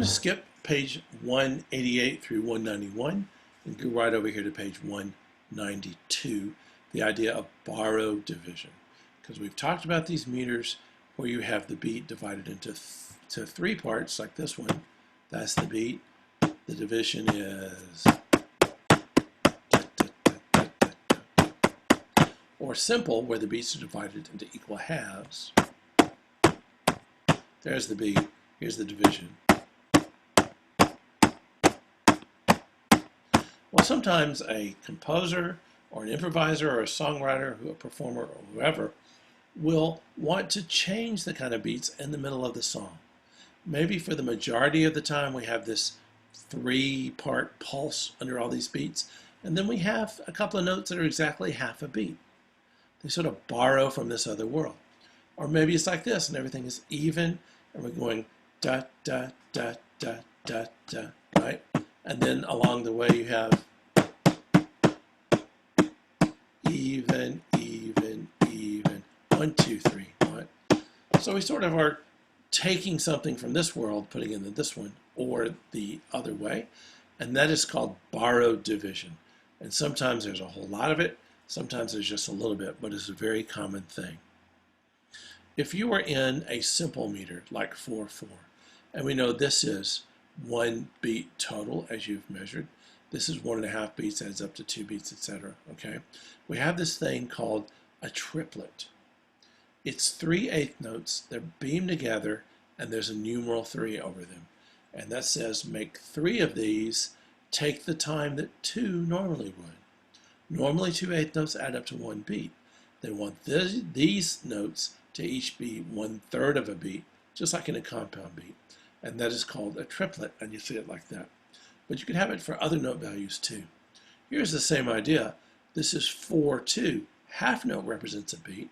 skip page 188 through 191 and go right over here to page 192, the idea of borrowed division. Because we've talked about these meters where you have the beat divided into three parts, like this one. That's the beat. The division is or simple, where the beats are divided into equal halves. There's the beat. Here's the division. Well, sometimes a composer or an improviser or a songwriter, a performer or whoever, will want to change the kind of beats in the middle of the song. Maybe for the majority of the time we have this three-part pulse under all these beats, and then we have a couple of notes that are exactly half a beat. They sort of borrow from this other world. Or maybe it's like this, and everything is even, and we're going da, da, da, da, da, da, right? And then along the way you have even, even, even, 1, 2, 3, right? So we sort of are taking something from this world, putting it into this one, or the other way, and that is called borrowed division. And sometimes there's a whole lot of it, sometimes there's just a little bit, but it's a very common thing. If you are in a simple meter, like 4/4, and we know this is 1 beat total as you've measured, this is 1.5 beats, adds up to 2 beats, etc. Okay, we have this thing called a triplet. It's 3/8 notes, they're beamed together, and there's a numeral 3 over them. And that says make 3 of these take the time that 2 normally would. Normally 2/8 notes add up to 1 beat. They want these notes to each be 1/3 of a beat, just like in a compound beat. And that is called a triplet, and you see it like that. But you can have it for other note values too. Here's the same idea. This is 4/2. Half note represents a beat.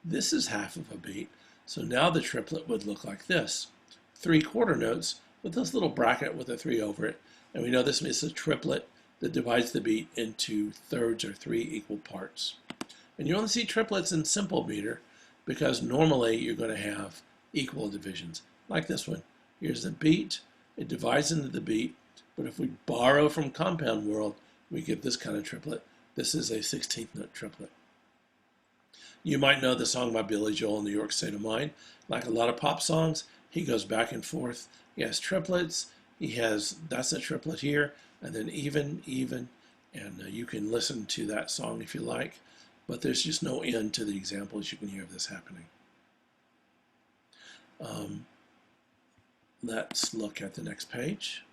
This is half of a beat. So now the triplet would look like this. 3/4 notes with this little bracket with a 3 over it. And we know this is a triplet that divides the beat into thirds or 3 equal parts. And you only see triplets in simple meter because normally you're going to have equal divisions, like this one. Here's the beat. It divides into the beat. But if we borrow from compound world, we get this kind of triplet. This is a 16th note triplet. You might know the song by Billy Joel, New York State of Mind. Like a lot of pop songs, he goes back and forth. He has triplets. That's a triplet here, and then even, and you can listen to that song if you like, but there's just no end to the examples you can hear of this happening. Let's look at the next page.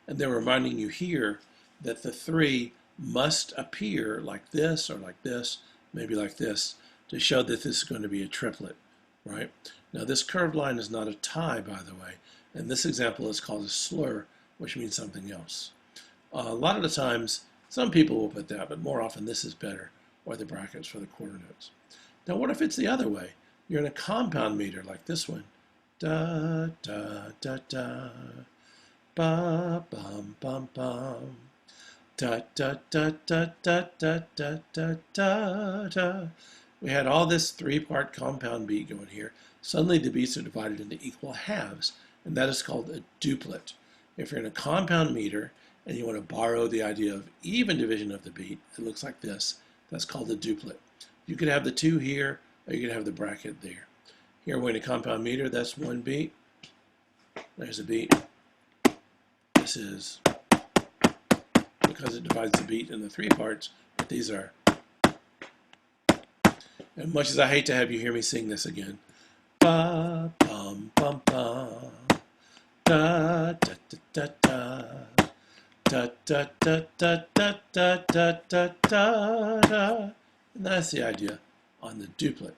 And they're reminding you here that the 3 must appear like this or like this, maybe like this, to show that this is going to be a triplet, right? Now this curved line is not a tie, by the way, and this example is called a slur, which means something else. A lot of the times, some people will put that, but more often this is better, or the brackets for the quarter notes. Now what if it's the other way? You're in a compound meter like this one. Da, da, da, da. Ba bum bum bum, da da da da da da da da da da. We had all this 3-part compound beat going here. Suddenly the beats are divided into equal halves, and that is called a duplet. If you're in a compound meter and you want to borrow the idea of even division of the beat, it looks like this. That's called a duplet. You could have the 2 here, or you could have the bracket there. Here we're in a compound meter. That's 1 beat. There's a beat. This is, because it divides the beat into 3 parts, but these are, and much as I hate to have you hear me sing this again, ba bum bum bum, da da da da da da da da da da da da da da, and that's the idea on the duplet.